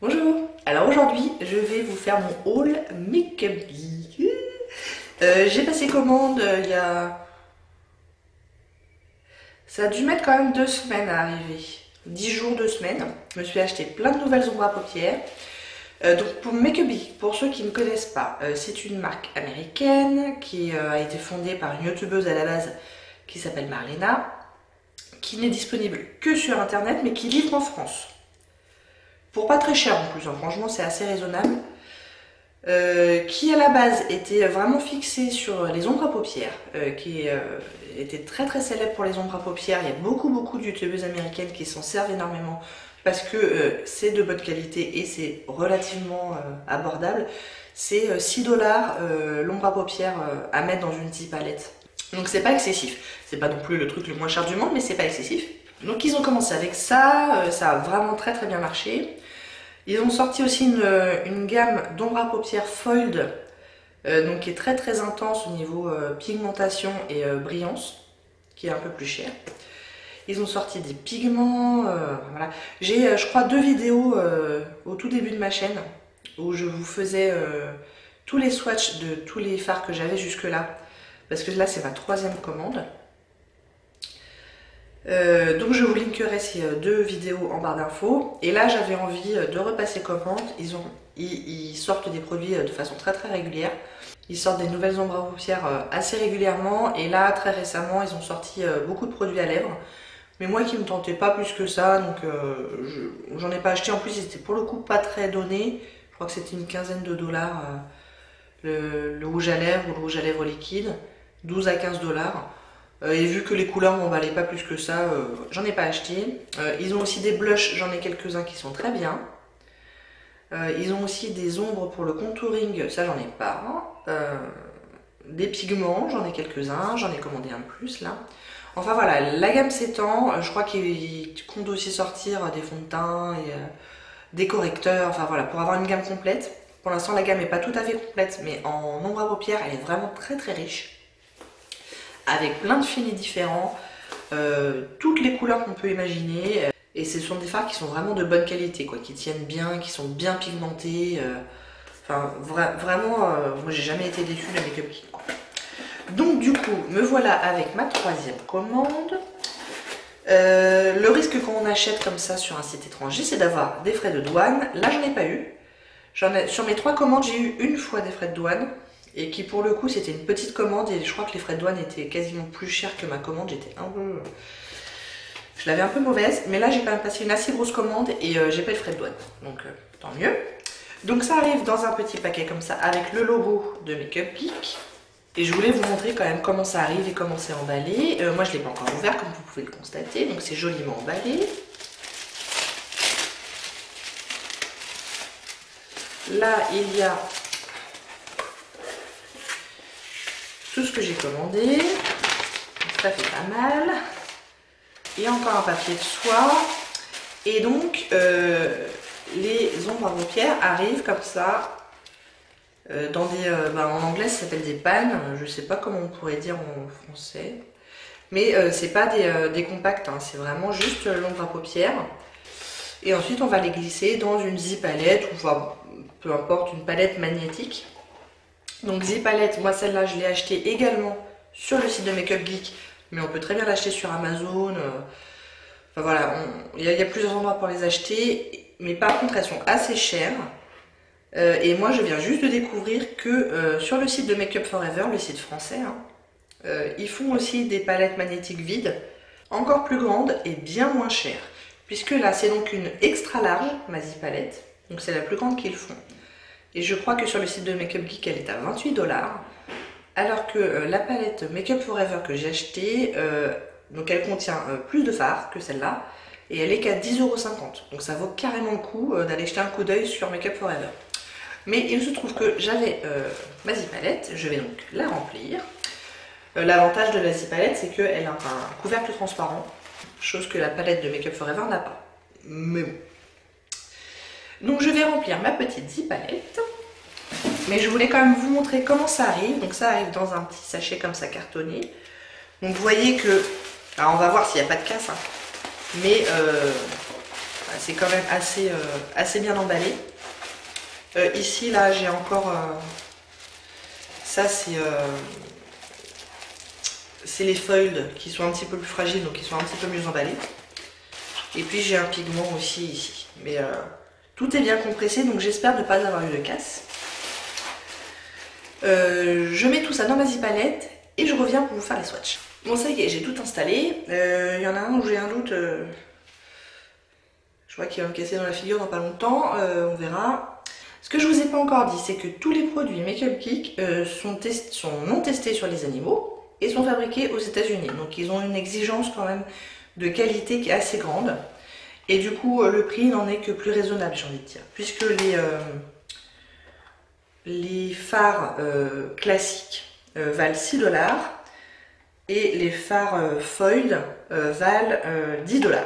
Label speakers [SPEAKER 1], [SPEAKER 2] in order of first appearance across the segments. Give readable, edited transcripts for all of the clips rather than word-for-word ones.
[SPEAKER 1] Bonjour. Alors aujourd'hui, je vais vous faire mon haul make-up. J'ai passé commande il y a... Ça a dû mettre quand même 2 semaines à arriver. 10 jours, 2 semaines. Je me suis acheté plein de nouvelles ombres à paupières. Donc pour Make-up Geek, pour ceux qui ne connaissent pas, c'est une marque américaine qui a été fondée par une youtubeuse à la base qui s'appelle Marlena, qui n'est disponible que sur internet mais qui livre en France. Pour pas très cher en plus, hein. Franchement c'est assez raisonnable. Qui à la base était vraiment fixé sur les ombres à paupières, qui était très très célèbre pour les ombres à paupières. Il y a beaucoup de youtubeuses américaines qui s'en servent énormément parce que c'est de bonne qualité et c'est relativement abordable. C'est 6 dollars l'ombre à paupières à mettre dans une petite palette. Donc c'est pas excessif. C'est pas non plus le truc le moins cher du monde, mais c'est pas excessif. Donc ils ont commencé avec ça, ça a vraiment très bien marché. Ils ont sorti aussi une gamme d'ombre à paupières foiled, donc qui est très intense au niveau pigmentation et brillance, qui est un peu plus cher. Ils ont sorti des pigments, voilà. J'ai, je crois, 2 vidéos au tout début de ma chaîne où je vous faisais tous les swatchs de tous les fards que j'avais jusque-là, parce que là c'est ma 3e commande. Donc je vous linkerai ces 2 vidéos en barre d'infos. Et là j'avais envie de repasser commande. Ils sortent des produits de façon très régulière. Ils sortent des nouvelles ombres à paupières assez régulièrement. Et là très récemment ils ont sorti beaucoup de produits à lèvres. Mais moi qui me tentais pas plus que ça, donc j'en ai pas acheté. En plus ils étaient pour le coup pas très donnés. Je crois que c'était une quinzaine de dollars le rouge à lèvres ou le rouge à lèvres liquide. 12 à 15 dollars. Et vu que les couleurs m'emballaient pas plus que ça, j'en ai pas acheté. Ils ont aussi des blushs, j'en ai quelques-uns qui sont très bien. Ils ont aussi des ombres pour le contouring, ça j'en ai pas. Des pigments, j'en ai quelques-uns, j'en ai commandé un de plus là. Enfin voilà, la gamme s'étend. Je crois qu'ils comptent aussi sortir des fonds de teint et des correcteurs, enfin voilà, pour avoir une gamme complète. Pour l'instant la gamme n'est pas tout à fait complète, mais en ombre à paupières elle est vraiment très riche. Avec plein de finis différents, toutes les couleurs qu'on peut imaginer. Et ce sont des fards qui sont vraiment de bonne qualité, quoi, qui tiennent bien, qui sont bien pigmentés. Enfin, vraiment, moi j'ai jamais été déçue de Make-up Geek. Donc du coup, me voilà avec ma 3e commande. Le risque quand on achète comme ça sur un site étranger, c'est d'avoir des frais de douane. Là, j'en ai pas eu. Sur mes 3 commandes, j'ai eu une fois des frais de douane. Et qui pour le coup c'était une petite commande et je crois que les frais de douane étaient quasiment plus chers que ma commande. J'étais un peu... Je l'avais un peu mauvaise, mais là j'ai quand même passé une assez grosse commande et j'ai pas eu de frais de douane. Donc tant mieux. Donc ça arrive dans un petit paquet comme ça avec le logo de Make-up Geek. Et je voulais vous montrer quand même comment ça arrive et comment c'est emballé. Moi je l'ai pas encore ouvert comme vous pouvez le constater, donc c'est joliment emballé. Là il y a tout ce que j'ai commandé, ça fait pas mal, et encore un papier de soie, et donc les ombres à paupières arrivent comme ça, dans des, en anglais ça s'appelle des pannes, je sais pas comment on pourrait dire en français, mais c'est pas des compacts, hein, c'est vraiment juste l'ombre à paupières, et ensuite on va les glisser dans une zipalette, ou enfin peu importe, une palette magnétique. Donc Zipalette, moi celle-là je l'ai achetée également sur le site de Make-up Geek, mais on peut très bien l'acheter sur Amazon. Enfin voilà, il y a plusieurs endroits pour les acheter, mais par contre elles sont assez chères. Et moi je viens juste de découvrir que sur le site de Make Up Forever, le site français, hein, ils font aussi des palettes magnétiques vides, encore plus grandes et bien moins chères. Puisque là c'est donc une extra large, ma Zipalette, donc c'est la plus grande qu'ils font. Et je crois que sur le site de Make-up Geek, elle est à 28 $. Alors que la palette Make Up Forever que j'ai achetée, donc elle contient plus de fards que celle-là. Et elle est qu'à 10,50 €. Donc ça vaut carrément le coup d'aller jeter un coup d'œil sur Make Up Forever. Mais il se trouve que j'avais ma Zipalette, je vais donc la remplir. L'avantage de la Zipalette, c'est qu'elle a un couvercle transparent, chose que la palette de Make Up Forever n'a pas. Mais bon. Donc je vais remplir ma petite Zipalette, mais je voulais quand même vous montrer comment ça arrive. Donc ça arrive dans un petit sachet comme ça cartonné. Donc vous voyez que, alors on va voir s'il n'y a pas de casse, hein. Mais C'est quand même assez bien emballé. Ici, là, j'ai encore... ça, c'est les foils qui sont un petit peu plus fragiles, donc qui sont un petit peu mieux emballés. Et puis, j'ai un pigment aussi ici. Mais tout est bien compressé, donc j'espère ne pas avoir eu de casse. Je mets tout ça dans ma zipalette et je reviens pour vous faire les swatchs. Bon, ça y est, j'ai tout installé. Il y en a un où j'ai un doute. Je crois qu'il va me casser dans la figure dans pas longtemps. On verra. Ce que je vous ai pas encore dit, c'est que tous les produits Make Up Geek sont non testés sur les animaux et sont fabriqués aux États-Unis. Donc ils ont une exigence quand même de qualité qui est assez grande. Et du coup, le prix n'en est que plus raisonnable, j'ai envie de dire. Puisque les fards classiques valent 6 $ et les fards foil valent 10 $.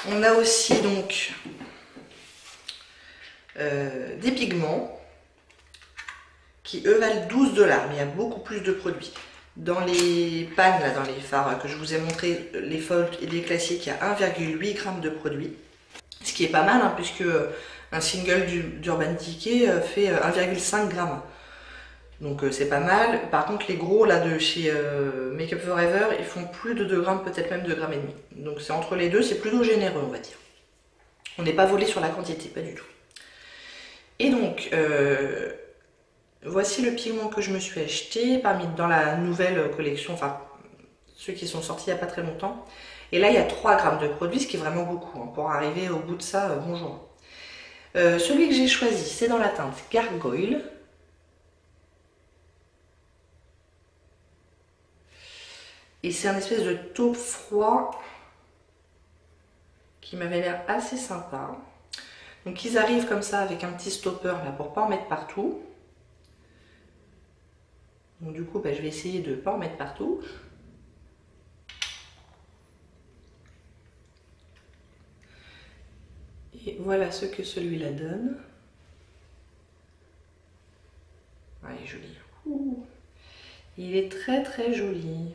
[SPEAKER 1] On a aussi donc des pigments qui eux valent 12 $, mais il y a beaucoup plus de produits. Dans les pannes, là, dans les fards que je vous ai montré, les foils et les classiques, il y a 1,8 g de produits. Ce qui est pas mal, hein, puisque un single d'Urban Decay fait 1,5 g. Donc c'est pas mal. Par contre, les gros là de chez Make Up For Ever, ils font plus de 2 grammes, peut-être même 2,5 grammes. Donc c'est entre les deux, c'est plutôt généreux, on va dire. On n'est pas volé sur la quantité, pas du tout. Et donc, voici le pigment que je me suis acheté dans la nouvelle collection, enfin ceux qui sont sortis il n'y a pas très longtemps. Et là, il y a 3 grammes de produit, ce qui est vraiment beaucoup. Hein. Pour arriver au bout de ça, bonjour. Celui que j'ai choisi, c'est dans la teinte Gargoyle. Et c'est un espèce de taupe froid qui m'avait l'air assez sympa. Donc ils arrivent comme ça avec un petit stopper là pour pas en mettre partout. Donc du coup, je vais essayer de ne pas en mettre partout. Et voilà ce que celui-là donne. Ah, il est joli. Ouh. Il est très très joli.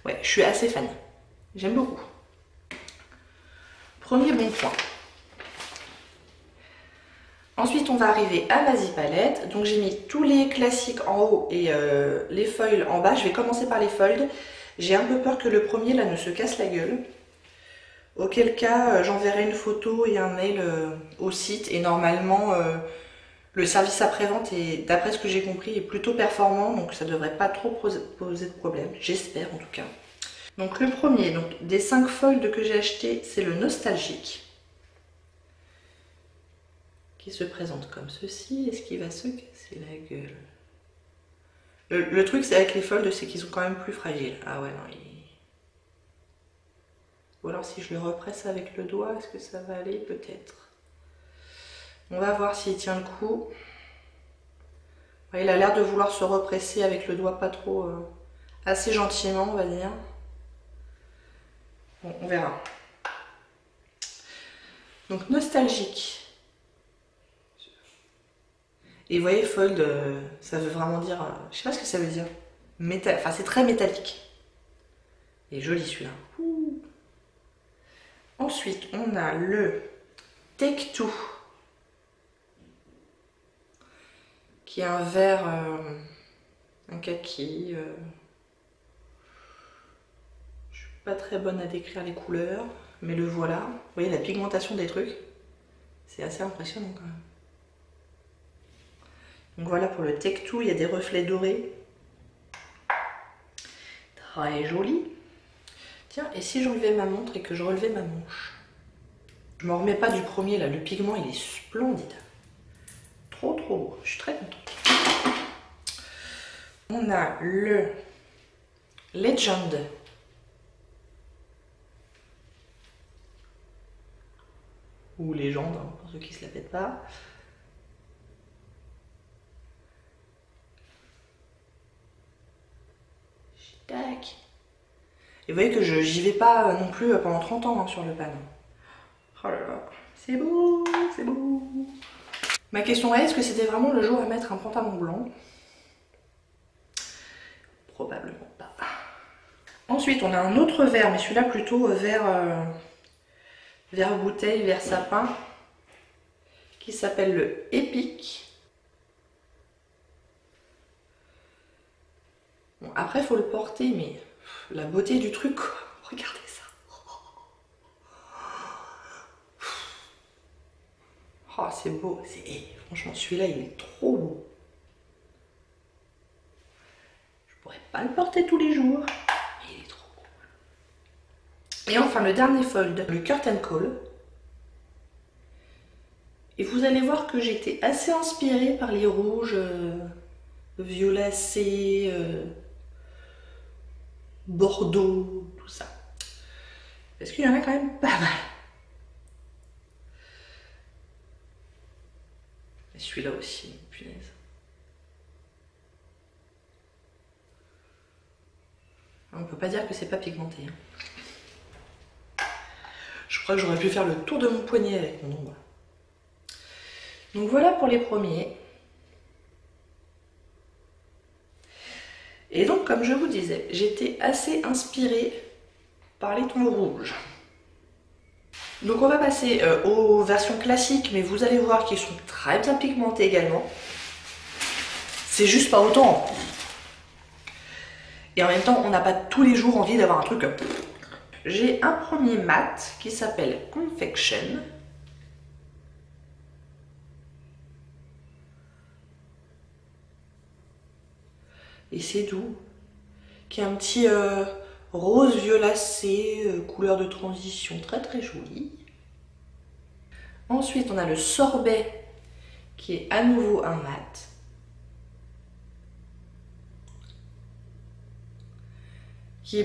[SPEAKER 1] Ouais, je suis assez fan. J'aime beaucoup. Premier bon point. Ensuite, on va arriver à ma zipalette. Donc, j'ai mis tous les classiques en haut et les foils en bas. Je vais commencer par les foils. J'ai un peu peur que le premier, là, ne se casse la gueule. Auquel cas, j'enverrai une photo et un mail au site. Et normalement, le service après-vente, d'après ce que j'ai compris, est plutôt performant. Donc, ça ne devrait pas trop poser de problème. J'espère, en tout cas. Donc, le premier, donc, des 5 foils que j'ai acheté, c'est le Nostalgique. Qui se présente comme ceci. Est-ce qu'il va se casser la gueule? Le truc, c'est avec les foils, c'est qu'ils sont quand même plus fragiles. Ah ouais, non, Ou alors si je le represse avec le doigt, est-ce que ça va aller? Peut-être. On va voir s'il tient le coup. Ouais, il a l'air de vouloir se represser avec le doigt pas trop... assez gentiment, on va dire. Bon, on verra. Donc, Nostalgique. Et vous voyez, fold, ça veut vraiment dire... je sais pas ce que ça veut dire. Enfin, c'est très métallique. Il est joli celui-là. Ensuite, on a le Take Two. Qui est un vert... un kaki. Je suis pas très bonne à décrire les couleurs. Mais le voilà. Vous voyez la pigmentation des trucs. C'est assez impressionnant quand même. Donc voilà pour le Take Two, il y a des reflets dorés. Très joli. Tiens, et si j'enlevais ma montre et que je relevais ma manche? Je ne me remets pas du premier là, le pigment il est splendide. Trop trop beau, je suis très contente. On a le Legend. Ou Légende, hein, pour ceux qui ne se la pètent pas. Tac. Et vous voyez que j'y vais pas non plus pendant 30 ans hein, sur le pan. Oh là là, c'est beau, c'est beau. Ma question est, est-ce que c'était vraiment le jour à mettre un pantalon blanc? Ensuite, on a un autre verre, mais celui-là plutôt vert bouteille, vert sapin, qui s'appelle le Epic. Bon, après, il faut le porter, mais la beauté du truc, regardez ça. Oh, c'est beau. Franchement, celui-là, il est trop beau. Je pourrais pas le porter tous les jours. Il est trop cool. Et enfin, le dernier fold, le Curtain Call. Et vous allez voir que j'étais assez inspirée par les rouges violacés, bordeaux, tout ça. Parce qu'il y en a quand même pas mal. Et celui-là aussi, punaise. On peut pas dire que c'est pas pigmenté. Je crois que j'aurais pu faire le tour de mon poignet avec mon ombre. Donc voilà pour les premiers. Et donc, comme je vous disais, j'étais assez inspirée par les tons rouges. Donc on va passer aux versions classiques, mais vous allez voir qu'ils sont très bien pigmentés également. C'est juste pas autant. Et en même temps, on n'a pas tous les jours envie d'avoir un truc. J'ai un premier mat qui s'appelle Confection. Et c'est doux. Qui a un petit rose violacé, couleur de transition très très jolie. Ensuite, on a le Sorbet qui est à nouveau un mat. Qui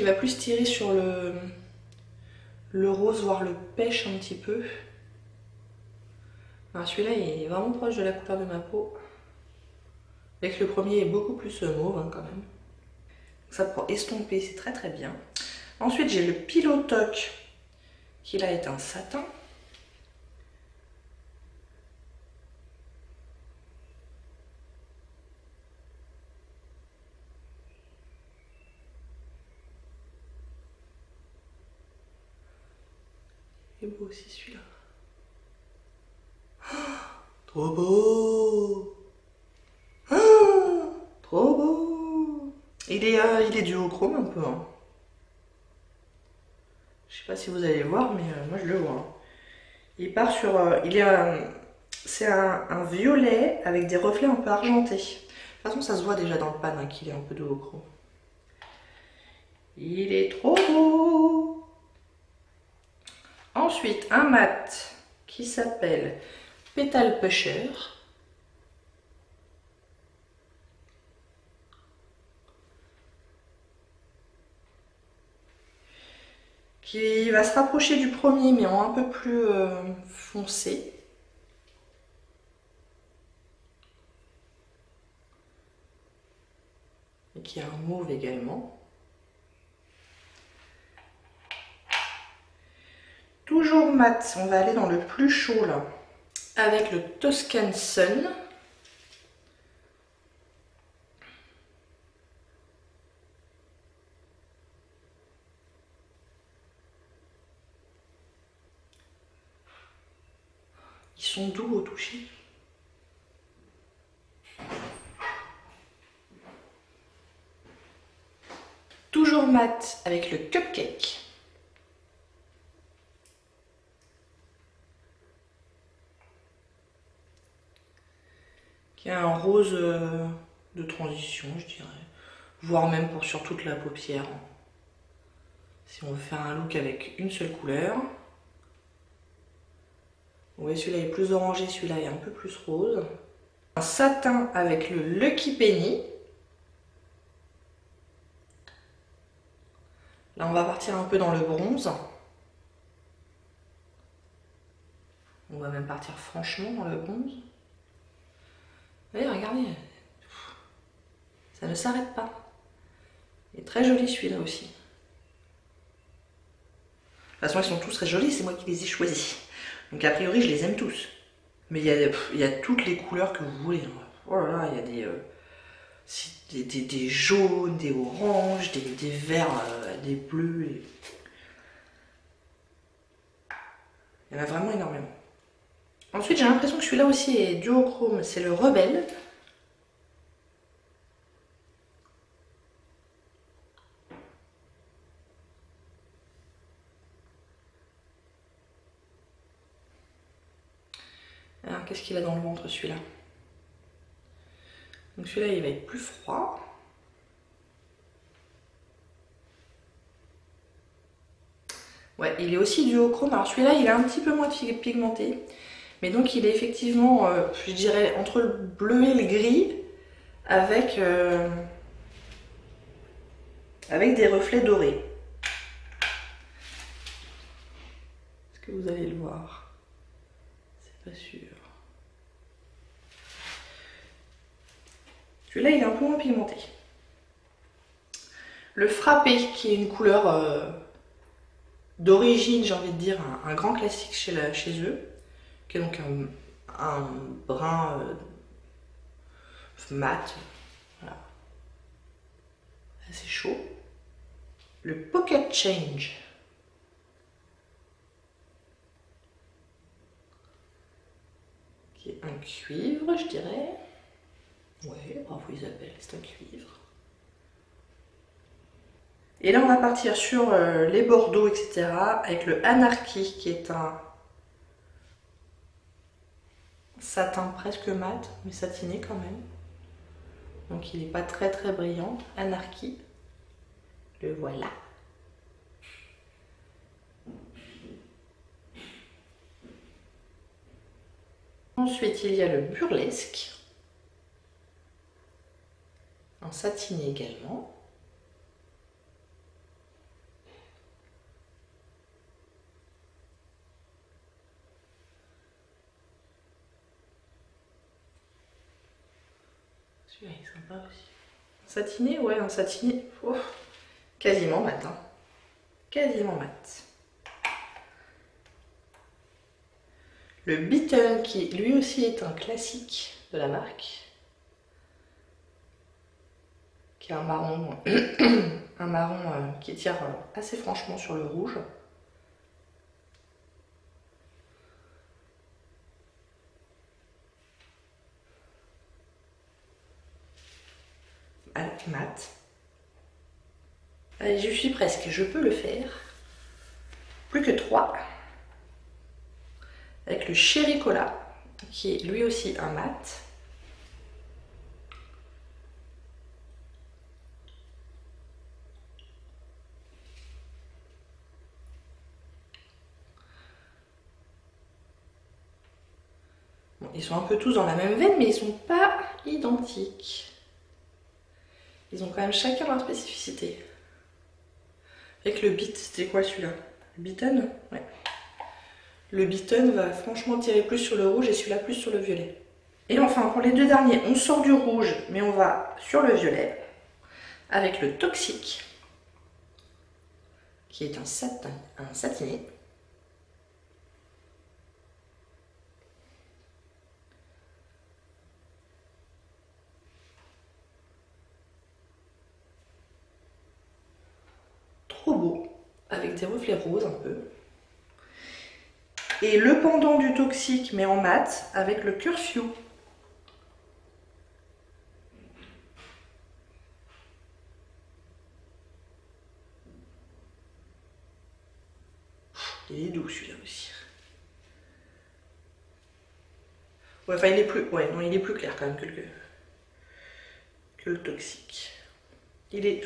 [SPEAKER 1] va plus tirer sur le rose, voire le pêche un petit peu. Celui-là, il est vraiment proche de la couleur de ma peau. Avec le premier est beaucoup plus mauve hein, quand même. Ça pour estomper, c'est très très bien. Ensuite, j'ai le Pillow Talk qui là est un satin. Il est beau aussi celui-là. Oh, trop beau! Oh, trop beau! Il est duochrome un peu. Hein. Je sais pas si vous allez le voir, mais moi je le vois. Hein. Il part sur... c'est un violet avec des reflets un peu argentés. De toute façon, ça se voit déjà dans le pan hein, qu'il est un peu duochrome. Il est trop beau! Ensuite, un mat qui s'appelle Petal Pusher. Qui va se rapprocher du premier, mais en un peu plus foncé. Et qui a un mauve également. Toujours mat, on va aller dans le plus chaud là. Avec le Toscan Sun. Ils sont doux au toucher. Toujours mat avec le Cupcake. Qui a un rose de transition, je dirais. Voire même sur toute la paupière. Si on veut faire un look avec une seule couleur. Vous voyez, celui-là est plus orangé, celui-là est un peu plus rose. Un satin avec le Lucky Penny. Là, on va partir un peu dans le bronze. On va même partir franchement dans le bronze. Vous voyez, regardez. Ça ne s'arrête pas. Il est très joli celui-là aussi. De toute façon, ils sont tous très jolis, c'est moi qui les ai choisis. Donc a priori, je les aime tous. Mais il y a toutes les couleurs que vous voulez. Oh là là, il y a des... des jaunes, des oranges, des verts, des bleus. Il y en a vraiment énormément. Ensuite, j'ai l'impression que celui-là aussi est duochrome, c'est le Rebelle. Alors, qu'est-ce qu'il a dans le ventre, celui-là? Donc celui-là, il va être plus froid. Ouais, il est aussi duochrome. Alors celui-là, il est un petit peu moins pigmenté. Mais donc, il est effectivement, je dirais, entre le bleu et le gris, avec des reflets dorés. Est-ce que vous allez le voir? C'est pas sûr. Celui-là, il est un peu moins pigmenté. Le Frappé, qui est une couleur d'origine, j'ai envie de dire, un grand classique chez eux, qui est donc un brun mat, voilà, assez chaud. Le Pocket Change, qui est un cuivre, je dirais. Ouais, bravo Isabelle, c'est un cuivre. Et là, on va partir sur les bordeaux, etc. avec le Anarchy, qui est un satin presque mat, mais satiné quand même. Donc, il n'est pas très très brillant. Anarchy. Le voilà. Ensuite, il y a le Burlesque. En satiné également. Celui-là est sympa aussi. Satiné, ouais, un satiné. Oh, quasiment mat. Hein. Quasiment mat. Le Beaton, qui lui aussi est un classique de la marque. Qui est un marron, un marron qui tire assez franchement sur le rouge. Avec mat. Allez, je suis presque, je peux le faire. Plus que 3. Avec le Cherry Cola, qui est lui aussi un mat. Bon, ils sont un peu tous dans la même veine, mais ils sont pas identiques. Ils ont quand même chacun leur spécificité. Avec le Beat, c'était quoi celui-là? Le Beaton? Ouais. Le Beaton va franchement tirer plus sur le rouge et celui-là plus sur le violet. Et enfin, pour les deux derniers, on sort du rouge, mais on va sur le violet. Avec le Toxic, qui est un satiné. Trop beau, avec des reflets roses un peu. Et le pendant du Toxic, mais en mat, avec le Curfew. Il est doux celui-là aussi. Ouais, enfin il est plus. Ouais, non, il est plus clair quand même que le Toxic. Il est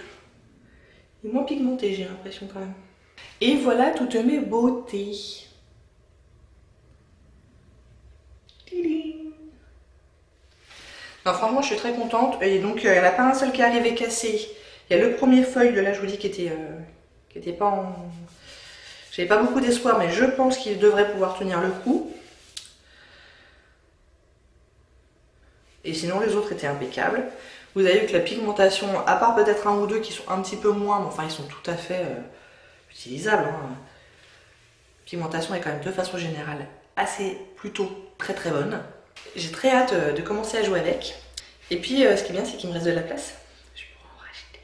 [SPEAKER 1] moins pigmenté, j'ai l'impression quand même. Et voilà toutes mes beautés. Non, franchement, je suis très contente. Et donc, il n'y en a pas un seul qui est arrivé cassé. Il y a le premier feuille de là, je vous dis, qui était pas en... J'avais pas beaucoup d'espoir, mais je pense qu'il devrait pouvoir tenir le coup. Et sinon, les autres étaient impeccables. Vous avez vu que la pigmentation, à part peut-être un ou deux qui sont un petit peu moins, mais enfin, ils sont tout à fait utilisables. Hein. La pigmentation est quand même, de façon générale, plutôt très très bonne. J'ai très hâte de commencer à jouer avec. Et puis ce qui est bien, c'est qu'il me reste de la place. Je pourrais en racheter.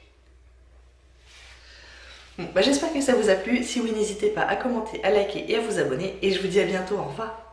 [SPEAKER 1] Bon, bah, j'espère que ça vous a plu. Si oui, n'hésitez pas à commenter, à liker et à vous abonner. Et je vous dis à bientôt. Au revoir.